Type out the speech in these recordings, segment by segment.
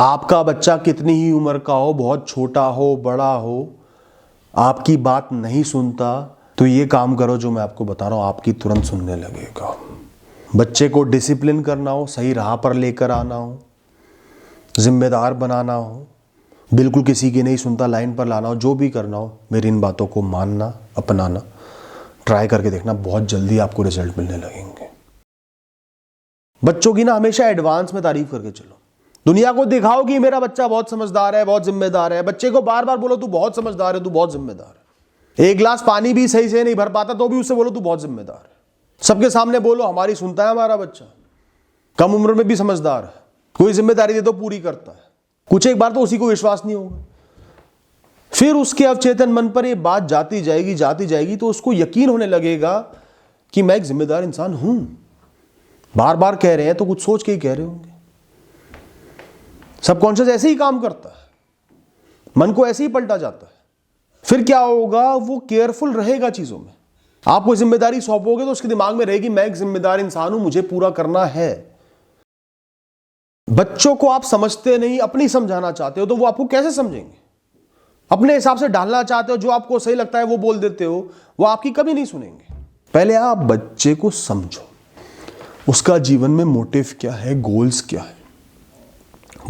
आपका बच्चा कितनी ही उम्र का हो, बहुत छोटा हो, बड़ा हो, आपकी बात नहीं सुनता, तो ये काम करो जो मैं आपको बता रहा हूँ, आपकी तुरंत सुनने लगेगा। बच्चे को डिसिप्लिन करना हो, सही राह पर लेकर आना हो, जिम्मेदार बनाना हो, बिल्कुल किसी की नहीं सुनता लाइन पर लाना हो, जो भी करना हो, मेरी इन बातों को मानना, अपनाना, ट्राई करके देखना, बहुत जल्दी आपको रिजल्ट मिलने लगेंगे। बच्चों की ना हमेशा एडवांस में तारीफ करके चलो। दुनिया को दिखाओ कि मेरा बच्चा बहुत समझदार है, बहुत जिम्मेदार है। बच्चे को बार बार बोलो तू बहुत समझदार है, तू बहुत जिम्मेदार है। एक गिलास पानी भी सही से नहीं भर पाता तो भी उससे बोलो तू बहुत जिम्मेदार है। सबके सामने बोलो हमारी सुनता है हमारा बच्चा, कम उम्र में भी समझदार है, कोई जिम्मेदारी दे तो पूरी करता है। कुछ एक बार तो उसी को विश्वास नहीं होगा, फिर उसके अवचेतन मन पर ये बात जाती जाएगी तो उसको यकीन होने लगेगा कि मैं एक जिम्मेदार इंसान हूं। बार बार कह रहे हैं तो कुछ सोच के ही कह रहे होंगे। सबकॉन्शियस ऐसे ही काम करता है, मन को ऐसे ही पलटा जाता है। फिर क्या होगा, वो केयरफुल रहेगा चीजों में। आप कोई जिम्मेदारी सौंपोगे तो उसके दिमाग में रहेगी मैं एक जिम्मेदार इंसान हूं, मुझे पूरा करना है। बच्चों को आप समझते नहीं, अपनी समझाना चाहते हो तो वो आपको कैसे समझेंगे? अपने हिसाब से ढालना चाहते हो, जो आपको सही लगता है वो बोल देते हो, वो आपकी कभी नहीं सुनेंगे। पहले आप बच्चे को समझो, उसका जीवन में मोटिव क्या है, गोल्स क्या है,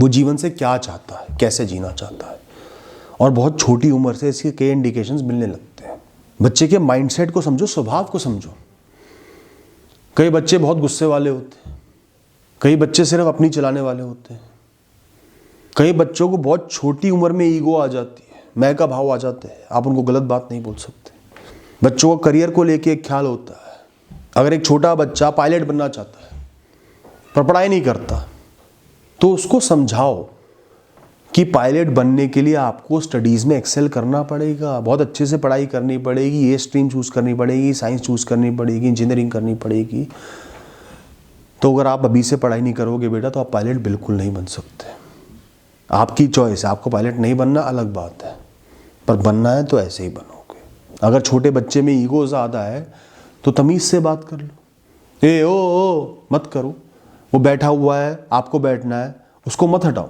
वो जीवन से क्या चाहता है, कैसे जीना चाहता है। और बहुत छोटी उम्र से इसके कई इंडिकेशंस मिलने लगते हैं। बच्चे के माइंडसेट को समझो, स्वभाव को समझो। कई बच्चे बहुत गुस्से वाले होते हैं, कई बच्चे सिर्फ अपनी चलाने वाले होते हैं, कई बच्चों को बहुत छोटी उम्र में ईगो आ जाती है, मैं का भाव आ जाते हैं। आप उनको गलत बात नहीं बोल सकते। बच्चों को करियर को लेके एक ख्याल होता है। अगर एक छोटा बच्चा पायलट बनना चाहता है पर पढ़ाई नहीं करता तो उसको समझाओ कि पायलट बनने के लिए आपको स्टडीज़ में एक्सेल करना पड़ेगा, बहुत अच्छे से पढ़ाई करनी पड़ेगी, ये स्ट्रीम चूज़ करनी पड़ेगी, साइंस चूज़ करनी पड़ेगी, इंजीनियरिंग करनी पड़ेगी। तो अगर आप अभी से पढ़ाई नहीं करोगे बेटा तो आप पायलट बिल्कुल नहीं बन सकते। आपकी चॉइस है, आपको पायलट नहीं बनना अलग बात है, पर बनना है तो ऐसे ही बनोगे। अगर छोटे बच्चे में ईगो ज़्यादा है तो तमीज़ से बात कर लो। ओ मत करो, वो बैठा हुआ है, आपको बैठना है, उसको मत हटाओ,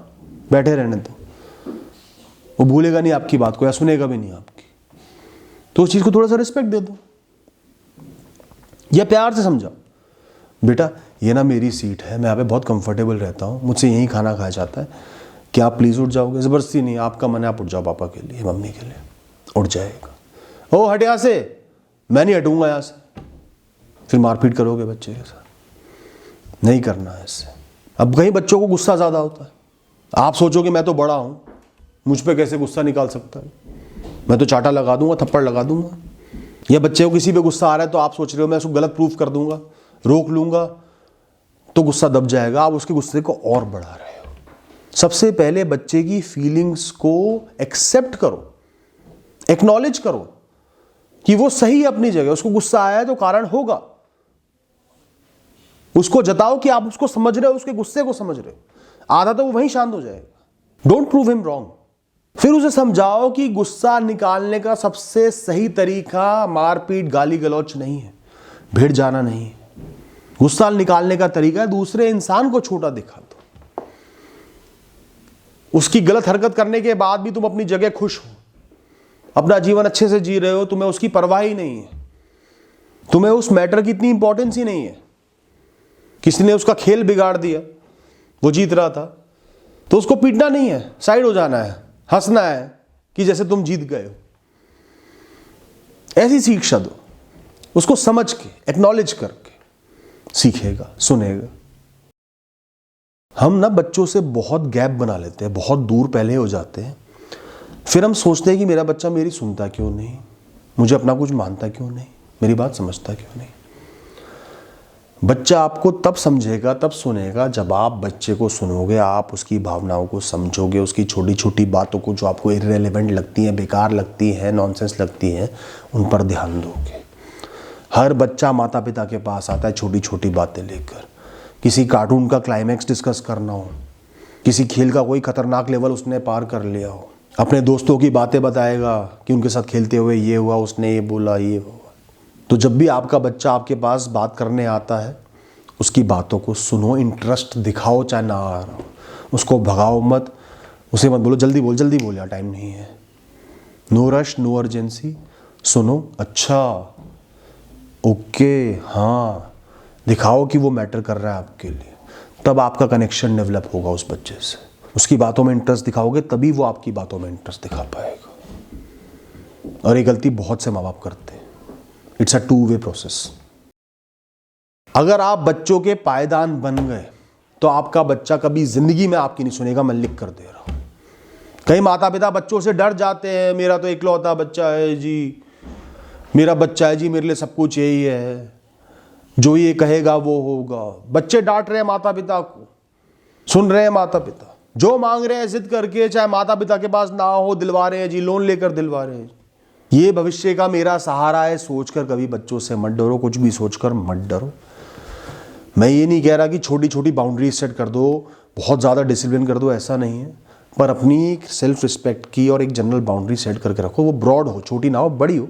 बैठे रहने दो। वो भूलेगा नहीं आपकी बात को या सुनेगा भी नहीं आपकी, तो उस चीज़ को थोड़ा सा रिस्पेक्ट दे दो या प्यार से समझाओ, बेटा ये ना मेरी सीट है, मैं यहाँ पे बहुत कंफर्टेबल रहता हूँ, मुझसे यहीं खाना खाया जाता है, क्या आप प्लीज़ उठ जाओगे? ज़बरदस्ती नहीं, आपका मन है आप उठ जाओ, पापा के लिए, मम्मी के लिए। उठ जाएगा। ओ हट यहाँ से, मैं नहीं हटूंगा यहाँ से। फिर मारपीट करोगे बच्चे के साथ, नहीं करना है इससे। अब कहीं बच्चों को गुस्सा ज़्यादा होता है, आप सोचोगे मैं तो बड़ा हूँ, मुझ पे कैसे गुस्सा निकाल सकता है, मैं तो चाटा लगा दूंगा, थप्पड़ लगा दूंगा। या बच्चे को किसी पे गुस्सा आ रहा है तो आप सोच रहे हो मैं उसको गलत प्रूफ कर दूंगा, रोक लूंगा तो गुस्सा दब जाएगा, आप उसके गुस्से को और बढ़ा रहे हो। सबसे पहले बच्चे की फीलिंग्स को एक्सेप्ट करो, एक्नॉलेज करो कि वो सही है अपनी जगह, उसको गुस्सा आया है तो कारण होगा। उसको जताओ कि आप उसको समझ रहे हो, उसके गुस्से को समझ रहे हो, आधा तो वो वहीं शांत हो जाएगा। Don't prove him wrong. फिर उसे समझाओ कि गुस्सा निकालने का सबसे सही तरीका मारपीट गाली गलौच नहीं है, भिड़ जाना नहीं है। गुस्सा निकालने का तरीका है दूसरे इंसान को छोटा दिखा दो। उसकी गलत हरकत करने के बाद भी तुम अपनी जगह खुश हो, अपना जीवन अच्छे से जी रहे हो, तुम्हें उसकी परवाह ही नहीं है, तुम्हें उस मैटर की इतनी इंपॉर्टेंस ही नहीं है। किसी ने उसका खेल बिगाड़ दिया, वो जीत रहा था, तो उसको पीटना नहीं है, साइड हो जाना है, हंसना है कि जैसे तुम जीत गए हो। ऐसी शिक्षा दो, उसको समझ के एक्नॉलेज करके सीखेगा, सुनेगा। हम ना बच्चों से बहुत गैप बना लेते हैं, बहुत दूर पहले हो जाते हैं, फिर हम सोचते हैं कि मेरा बच्चा मेरी सुनता क्यों नहीं, मुझे अपना कुछ मानता क्यों नहीं, मेरी बात समझता क्यों नहीं। बच्चा आपको तब समझेगा, तब सुनेगा जब आप बच्चे को सुनोगे, आप उसकी भावनाओं को समझोगे, उसकी छोटी छोटी बातों को जो आपको इररिलेवेंट लगती हैं, बेकार लगती हैं, नॉनसेंस लगती हैं, उन पर ध्यान दोगे। हर बच्चा माता पिता के पास आता है छोटी छोटी बातें लेकर। किसी कार्टून का क्लाइमैक्स डिस्कस करना हो, किसी खेल का कोई खतरनाक लेवल उसने पार कर लिया हो, अपने दोस्तों की बातें बताएगा कि उनके साथ खेलते हुए ये हुआ, उसने ये बोला, ये हुआ। तो जब भी आपका बच्चा आपके पास बात करने आता है, उसकी बातों को सुनो, इंटरेस्ट दिखाओ चाहे ना आ रहा हो। उसको भगाओ मत, उसे मत बोलो जल्दी बोल यार, टाइम नहीं है। नो रश, नो अर्जेंसी, सुनो, अच्छा, ओके, हाँ, दिखाओ कि वो मैटर कर रहा है आपके लिए, तब आपका कनेक्शन डेवलप होगा उस बच्चे से। उसकी बातों में इंटरेस्ट दिखाओगे तभी वो आपकी बातों में इंटरेस्ट दिखा पाएगा। और ये गलती बहुत से माँ बाप करते हैं। It's a two way process. अगर आप बच्चों के पायदान बन गए तो आपका बच्चा कभी जिंदगी में आपकी नहीं सुनेगा, मैं लिख कर दे रहा हूं। कई माता पिता बच्चों से डर जाते हैं, मेरा तो इकलौता बच्चा है जी, मेरा बच्चा है जी, मेरे लिए सब कुछ यही है, जो ये कहेगा वो होगा। बच्चे डांट रहे हैं माता पिता को, सुन रहे हैं माता पिता, जो मांग रहे हैं जिद करके, चाहे माता पिता के पास ना हो, दिलवा रहे हैं जी, लोन लेकर दिलवा रहे हैं। ये भविष्य का मेरा सहारा है सोचकर कभी बच्चों से मत डरो, कुछ भी सोचकर मत डरो। मैं ये नहीं कह रहा कि छोटी छोटी बाउंड्रीज सेट कर दो, बहुत ज़्यादा डिसिप्लिन कर दो, ऐसा नहीं है, पर अपनी सेल्फ रिस्पेक्ट की और एक जनरल बाउंड्री सेट करके रखो। वो ब्रॉड हो, छोटी ना हो, बड़ी हो।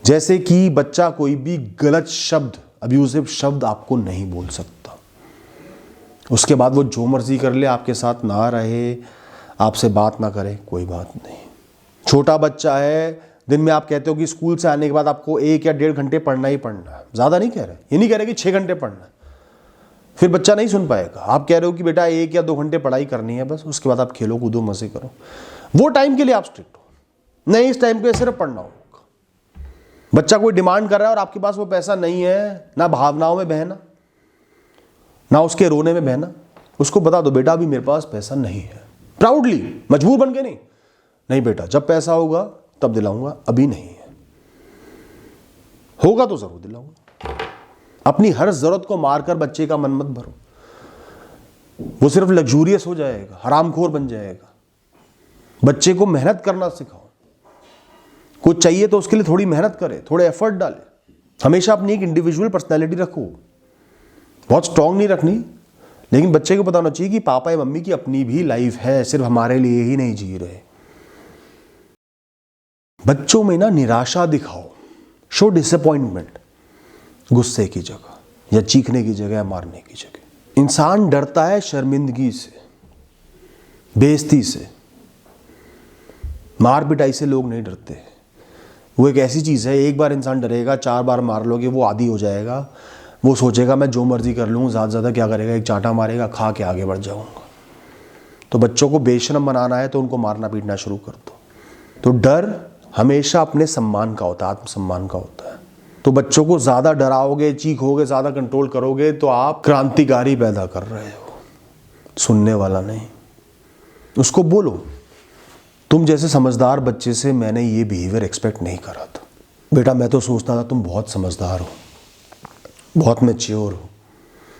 जैसे कि बच्चा कोई भी गलत शब्द, अब्यूजिव शब्द आपको नहीं बोल सकता। उसके बाद वो जो मर्जी कर ले, आपके साथ ना रहे, आपसे बात ना करे, कोई बात नहीं। छोटा बच्चा है, दिन में आप कहते हो कि स्कूल से आने के बाद आपको 1 या 1.5 घंटे पढ़ना ही पढ़ना है, ज़्यादा नहीं कह रहे, ये नहीं कह रहे कि 6 घंटे पढ़ना है, फिर बच्चा नहीं सुन पाएगा। आप कह रहे हो कि बेटा 1 या 2 घंटे पढ़ाई करनी है बस, उसके बाद आप खेलो कूदो मजे करो, वो टाइम के लिए आप स्ट्रिक्ट हो, नहीं इस टाइम पे सिर्फ पढ़ना होगा। बच्चा कोई डिमांड कर रहा है और आपके पास वो पैसा नहीं है, ना भावनाओं में बहना, ना उसके रोने में बहना, उसको बता दो बेटा अभी मेरे पास पैसा नहीं है, प्राउडली, मजबूर बन के नहीं बेटा जब पैसा होगा तब दिलाऊंगा, अभी नहीं है, होगा तो जरूर दिलाऊंगा। अपनी हर जरूरत को मारकर बच्चे का मन मत भरो, वो सिर्फ लग्जूरियस हो जाएगा, हरामखोर बन जाएगा। बच्चे को मेहनत करना सिखाओ, कुछ चाहिए तो उसके लिए थोड़ी मेहनत करे, थोड़े एफर्ट डाले। हमेशा अपनी एक इंडिविजुअल पर्सनैलिटी रखो, बहुत स्ट्रांग नहीं रखनी, लेकिन बच्चे को पता होना चाहिए कि पापा या मम्मी की अपनी भी लाइफ है, सिर्फ हमारे लिए ही नहीं जी रहे। बच्चों में ना निराशा दिखाओ, शो डिसअपॉइंटमेंट, गुस्से की जगह या चीखने की जगह या मारने की जगह। इंसान डरता है शर्मिंदगी से, बेइज्जती से, मार पिटाई से लोग नहीं डरते। वो एक ऐसी चीज़ है, एक बार इंसान डरेगा, 4 बार मार लोगे वो आदी हो जाएगा, वो सोचेगा मैं जो मर्जी कर लूँ, ज़्यादा से ज़्यादा क्या करेगा, एक चांटा मारेगा, खा के आगे बढ़ जाऊँगा। तो बच्चों को बेशरम बनाना है तो उनको मारना पीटना शुरू कर दो। तो डर हमेशा अपने सम्मान का होता है, आत्मसम्मान का होता है। तो बच्चों को ज़्यादा डराओगे, चीखोगे, ज़्यादा कंट्रोल करोगे तो आप क्रांतिकारी पैदा कर रहे हो, सुनने वाला नहीं। उसको बोलो तुम जैसे समझदार बच्चे से मैंने ये बिहेवियर एक्सपेक्ट नहीं करा था बेटा, मैं तो सोचता था तुम बहुत समझदार हो, बहुत मैच्योर हो,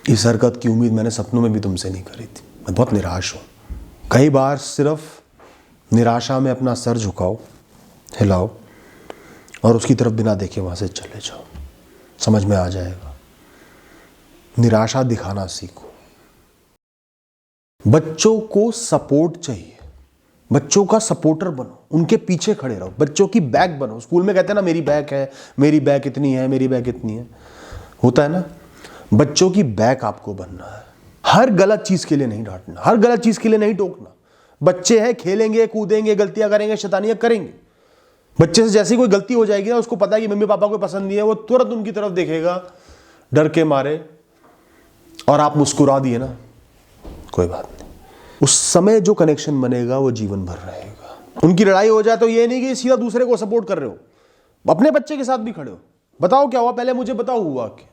इस हरकत की उम्मीद मैंने सपनों में भी तुमसे नहीं करी थी, मैं बहुत निराश हूँ। कई बार सिर्फ निराशा में अपना सर झुकाओ, हिलाओ और उसकी तरफ बिना देखे वहाँ से चले जाओ, समझ में आ जाएगा। निराशा दिखाना सीखो। बच्चों को सपोर्ट चाहिए, बच्चों का सपोर्टर बनो, उनके पीछे खड़े रहो, बच्चों की बैक बनो। स्कूल में कहते हैं ना मेरी बैक है, मेरी बैक इतनी है, मेरी बैक इतनी है, होता है ना। बच्चों की बैक आपको बनना है, हर गलत चीज के लिए नहीं डांटना, हर गलत चीज के लिए नहीं टोकना। बच्चे हैं, खेलेंगे कूदेंगे, गलतियां करेंगे, शैतानियां करेंगे। बच्चे से जैसी कोई गलती हो जाएगी ना, उसको पता है कि मम्मी पापा को पसंद नहीं है, वो तुरंत उनकी तरफ देखेगा डर के मारे, और आप मुस्कुरा दिए ना, कोई बात नहीं। उस समय जो कनेक्शन बनेगा वो जीवन भर रहेगा। उनकी लड़ाई हो जाए तो ये नहीं कि सीधा दूसरे को सपोर्ट कर रहे हो, अपने बच्चे के साथ भी खड़े हो, बताओ क्या हुआ, पहले मुझे बताओ हुआ क्या।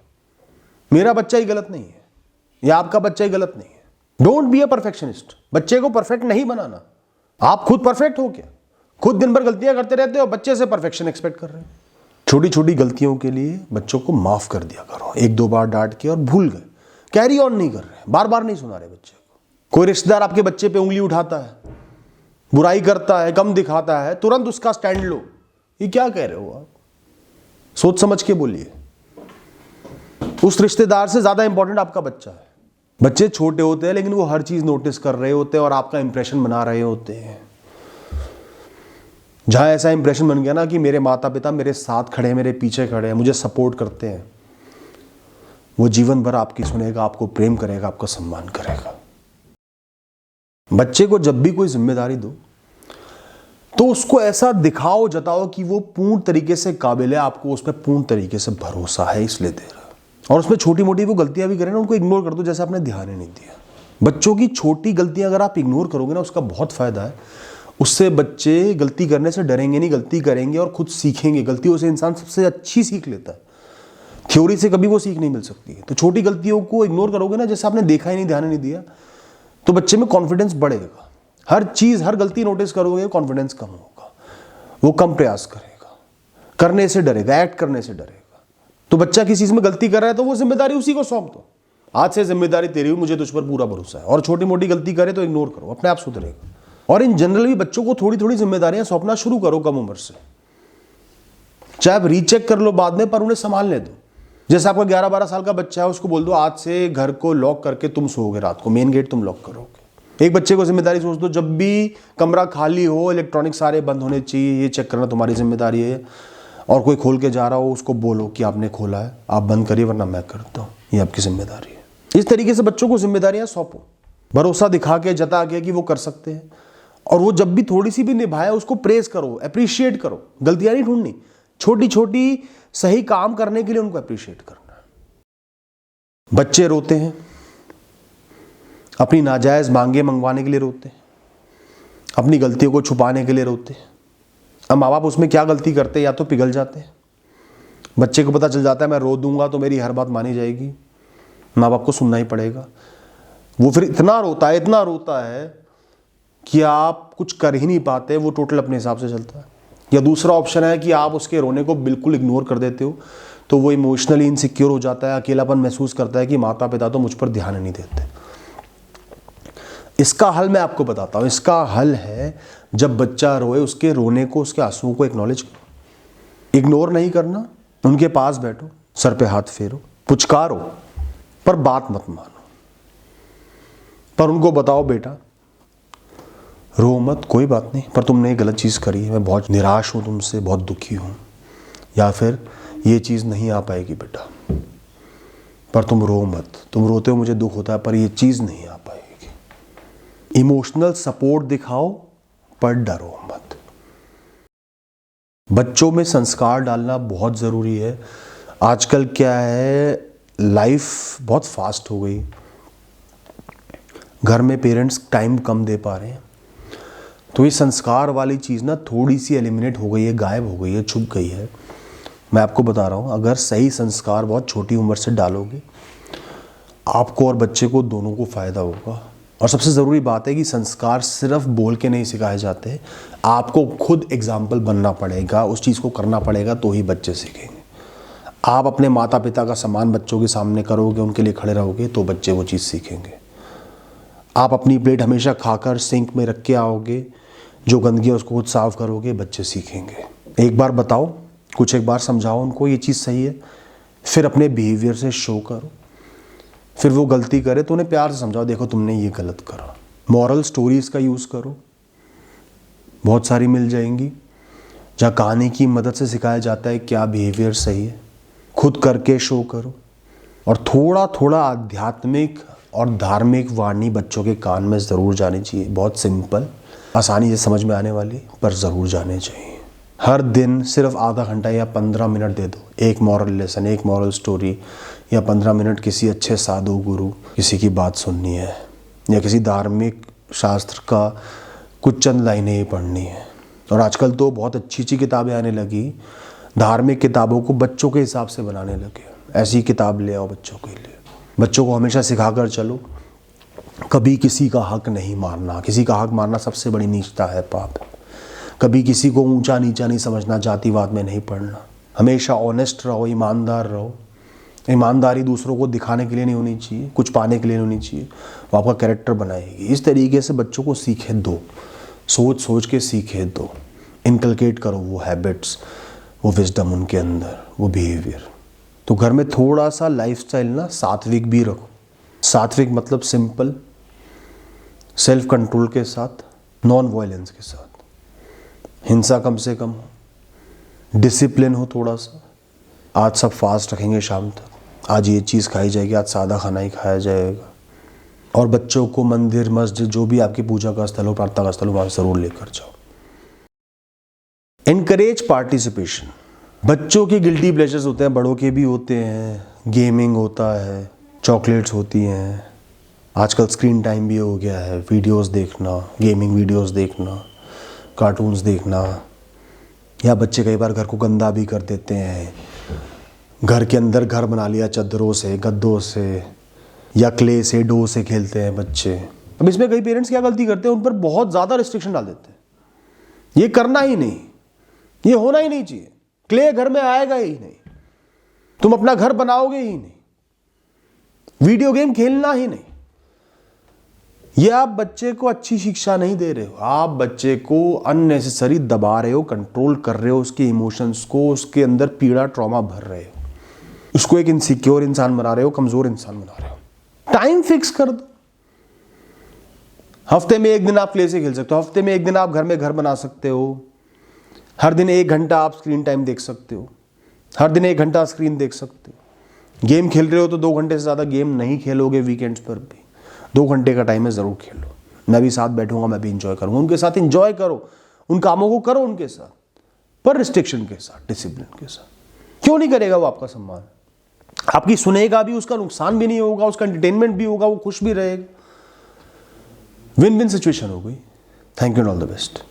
मेरा बच्चा ही गलत नहीं है या आपका बच्चा ही गलत नहीं है। डोंट बी अ परफेक्शनिस्ट, बच्चे को परफेक्ट नहीं बनाना। आप खुद परफेक्ट हो क्या? खुद दिन भर गलतियां करते रहते हो, बच्चे से परफेक्शन एक्सपेक्ट कर रहे हैं। छोटी छोटी गलतियों के लिए बच्चों को माफ कर दिया करो, 1-2 बार डांट के और भूल गए, कैरी ऑन नहीं कर रहे, बार बार नहीं सुना रहे बच्चे को। कोई रिश्तेदार आपके बच्चे पे उंगली उठाता है, बुराई करता है, कम दिखाता है, तुरंत उसका स्टैंड लो। ये क्या कह रहे हो आप? सोच समझ के बोलिए। उस रिश्तेदार से ज्यादा इंपॉर्टेंट आपका बच्चा है। बच्चे छोटे होते हैं लेकिन वो हर चीज नोटिस कर रहे होते हैं और आपका इंप्रेशन बना रहे होते हैं। जहां ऐसा इंप्रेशन बन गया ना कि मेरे माता पिता मेरे साथ खड़े हैं, मेरे पीछे खड़े हैं, मुझे सपोर्ट करते हैं, वो जीवन भर आपकी सुनेगा, आपको प्रेम करेगा, आपका सम्मान करेगा। बच्चे को जब भी कोई जिम्मेदारी दो तो उसको ऐसा दिखाओ, जताओ कि वो पूर्ण तरीके से काबिल है, आपको उस पर पूर्ण तरीके से भरोसा है इसलिए दे रहा है। और उसमें छोटी मोटी वो गलतियां भी करें ना, उनको इग्नोर कर दो जैसे आपने ध्यान ही नहीं दिया। बच्चों की छोटी गलतियां अगर आप इग्नोर करोगे ना, उसका बहुत फायदा है। उससे बच्चे गलती करने से डरेंगे नहीं, गलती करेंगे और खुद सीखेंगे। गलतियों से इंसान सबसे अच्छी सीख लेता है, थ्योरी से कभी वो सीख नहीं मिल सकती है। तो छोटी गलतियों को इग्नोर करोगे ना, जैसे आपने देखा ही नहीं, ध्यान ही नहीं दिया, तो बच्चे में कॉन्फिडेंस बढ़ेगा। हर चीज, हर गलती नोटिस करोगे, कॉन्फिडेंस कम होगा, वो कम प्रयास करेगा, करने से डरेगा, एक्ट करने से डरेगा। तो बच्चा किसी चीज में गलती कर रहा है तो वो जिम्मेदारी उसी को सौंप दो, आज से जिम्मेदारी तेरी हुई, मुझे तुझ पर पूरा भरोसा है। और छोटी मोटी गलती करे तो इग्नोर करो, अपने आप सुधरेगा। और इन जनरल भी बच्चों को थोड़ी थोड़ी जिम्मेदारियां सौंपना शुरू करो कम उम्र से। चाहे आप रीचेक कर लो बाद में, पर उन्हें संभालने दो। जैसे आपका 11-12 साल का बच्चा है, उसको बोल दो आज से घर को लॉक करके तुम सोओगे, रात को मेन गेट तुम लॉक करोगे। एक बच्चे को जिम्मेदारी सोच दो, जब भी कमरा खाली हो, इलेक्ट्रॉनिक सारे बंद होने चाहिए, ये चेक करना तुम्हारी जिम्मेदारी है। और कोई खोल के जा रहा हो, उसको बोलो कि आपने खोला है, आप बंद करिए वरना मैं करता हूँ, ये आपकी जिम्मेदारी है। इस तरीके से बच्चों को जिम्मेदारियां सौंपो, भरोसा दिखा के, जता के कि वो कर सकते हैं। और वो जब भी थोड़ी सी भी निभाए उसको प्रेज करो, अप्रिशिएट करो। गलतियां नहीं ढूंढनी, छोटी छोटी सही काम करने के लिए उनको अप्रिशिएट करना है। बच्चे रोते हैं, अपनी नाजायज मांगे मंगवाने के लिए रोते हैं, अपनी गलतियों को छुपाने के लिए रोते हैं। अब माँ बाप उसमें क्या गलती करते हैं, या तो पिघल जाते हैं, बच्चे को पता चल जाता है मैं रो दूंगा तो मेरी हर बात मानी जाएगी, माँ बाप को सुनना ही पड़ेगा। वो फिर इतना रोता है कि आप कुछ कर ही नहीं पाते, वो टोटल अपने हिसाब से चलता है। या दूसरा ऑप्शन है कि आप उसके रोने को बिल्कुल इग्नोर कर देते हो, तो वो इमोशनली इनसिक्योर हो जाता है, अकेलापन महसूस करता है कि माता पिता तो मुझ पर ध्यान नहीं देते। इसका हल मैं आपको बताता हूँ। इसका हल है, जब बच्चा रोए उसके रोने को, उसके आंसुओं को एक्नॉलेज करो, इग्नोर नहीं करना। उनके पास बैठो, सर पे हाथ फेरो, पुचकारो, पर बात मत मानो। पर उनको बताओ बेटा रो मत, कोई बात नहीं, पर तुमने ये गलत चीज़ करी है, मैं बहुत निराश हूँ तुमसे, बहुत दुखी हूँ। या फिर ये चीज़ नहीं आ पाएगी बेटा, पर तुम रो मत, तुम रोते हो मुझे दुख होता है, पर ये चीज़ नहीं आ पाएगी। इमोशनल सपोर्ट दिखाओ, पर डरो मत। बच्चों में संस्कार डालना बहुत ज़रूरी है। आजकल क्या है, लाइफ बहुत फास्ट हो गई, घर में पेरेंट्स टाइम कम दे पा रहे हैं, तो ये संस्कार वाली चीज़ ना थोड़ी सी एलिमिनेट हो गई है, गायब हो गई है, छुप गई है। मैं आपको बता रहा हूँ, अगर सही संस्कार बहुत छोटी उम्र से डालोगे, आपको और बच्चे को दोनों को फ़ायदा होगा। और सबसे ज़रूरी बात है कि संस्कार सिर्फ बोल के नहीं सिखाए जाते, आपको खुद एग्जाम्पल बनना पड़ेगा, उस चीज़ को करना पड़ेगा, तो ही बच्चे सीखेंगे। आप अपने माता पिता का सम्मान बच्चों के सामने करोगे, उनके लिए खड़े रहोगे, तो बच्चे वो चीज़ सीखेंगे। आप अपनी प्लेट हमेशा खाकर सिंक में रख के आओगे, जो गंदगी है उसको खुद साफ करोगे, बच्चे सीखेंगे। एक बार बताओ, कुछ एक बार समझाओ उनको ये चीज़ सही है, फिर अपने बिहेवियर से शो करो। फिर वो गलती करे तो उन्हें प्यार से समझाओ, देखो तुमने ये गलत करा। मॉरल स्टोरीज़ का यूज़ करो, बहुत सारी मिल जाएंगी, जहाँ कहानी की मदद से सिखाया जाता है क्या बिहेवियर सही है। खुद करके शो करो। और थोड़ा थोड़ा आध्यात्मिक और धार्मिक वाणी बच्चों के कान में ज़रूर जानी चाहिए। बहुत सिंपल, आसानी से समझ में आने वाली, पर ज़रूर जाने चाहिए। हर दिन सिर्फ आधा घंटा या 15 मिनट दे दो, एक मॉरल लेसन, एक मॉरल स्टोरी, या 15 मिनट किसी अच्छे साधु गुरु किसी की बात सुननी है, या किसी धार्मिक शास्त्र का कुछ चंद लाइनें ही पढ़नी है। और आजकल तो बहुत अच्छी अच्छी किताबें आने लगी, धार्मिक किताबों को बच्चों के हिसाब से बनाने लगे। ऐसी किताब ले आओ बच्चों के लिए। बच्चों को हमेशा सिखा कर चलो, कभी किसी का हक नहीं मारना। किसी का हक मारना सबसे बड़ी नीचता है, पाप है। कभी किसी को ऊंचा नीचा नहीं समझना, जातिवाद में नहीं पड़ना। हमेशा ऑनेस्ट रहो, ईमानदार रहो। ईमानदारी दूसरों को दिखाने के लिए नहीं होनी चाहिए, कुछ पाने के लिए नहीं होनी चाहिए, वो आपका कैरेक्टर बनाएगी। इस तरीके से बच्चों को सीखे दो, सोच सोच के सीखे दो, इनकलकेट करो वो हैबिट्स, वो विजडम उनके अंदर, वो बिहेवियर। तो घर में थोड़ा सा लाइफस्टाइल ना सात्विक भी रखो। सात्विक मतलब सिंपल, सेल्फ कंट्रोल के साथ, नॉन वायलेंस के साथ, हिंसा कम से कम हो, डिसिप्लिन हो थोड़ा सा। आज सब फास्ट रखेंगे शाम तक, आज ये चीज़ खाई जाएगी, आज सादा खाना ही खाया जाएगा। और बच्चों को मंदिर, मस्जिद, जो भी आपकी पूजा का स्थल हो, प्रार्थना का स्थल हो, वहां जरूर लेकर जाओ। Encourage participation. बच्चों के गिल्टी प्लेजर्स होते हैं, बड़ों के भी होते हैं। गेमिंग होता है, चॉकलेट्स होती हैं, आजकल स्क्रीन टाइम भी हो गया है, वीडियोस देखना, गेमिंग वीडियोस देखना, कार्टून्स देखना, या बच्चे कई बार घर को गंदा भी कर देते हैं। घर के अंदर घर बना लिया चादरों से, गद्दों से, या क्ले से, डो से खेलते हैं बच्चे। अब इसमें कई पेरेंट्स क्या गलती करते हैं, उन पर बहुत ज़्यादा रिस्ट्रिक्शन डाल देते हैं। ये करना ही नहीं, ये होना ही नहीं चाहिए, क्ले घर में आएगा ही नहीं, तुम अपना घर बनाओगे ही नहीं, वीडियो गेम खेलना ही नहीं। ये आप बच्चे को अच्छी शिक्षा नहीं दे रहे हो, आप बच्चे को अननेसेसरी दबा रहे हो, कंट्रोल कर रहे हो, उसके इमोशंस को, उसके अंदर पीड़ा, ट्रॉमा भर रहे हो, उसको एक इनसिक्योर इंसान बना रहे हो, कमजोर इंसान बना रहे हो। टाइम फिक्स कर दो। हफ्ते में एक दिन आप क्ले से खेल सकते हो, हफ्ते में एक दिन आप घर में घर बना सकते हो, हर दिन 1 घंटा आप स्क्रीन टाइम देख सकते हो, हर दिन 1 घंटा स्क्रीन देख सकते हो। गेम खेल रहे हो तो 2 घंटे से ज़्यादा गेम नहीं खेलोगे, वीकेंड्स पर भी 2 घंटे का टाइम है, ज़रूर खेलो। मैं भी साथ बैठूंगा, मैं भी इंजॉय करूंगा, उनके साथ इंजॉय करो, उन कामों को करो उनके साथ, पर रिस्ट्रिक्शन के साथ, डिसिप्लिन के साथ। क्यों नहीं करेगा वो आपका सम्मान? आपकी सुनेगा भी, उसका नुकसान भी नहीं होगा, उसका एंटरटेनमेंट भी होगा, वो खुश भी रहेगा। विन विन सिचुएशन हो गई। Thank you and all the best.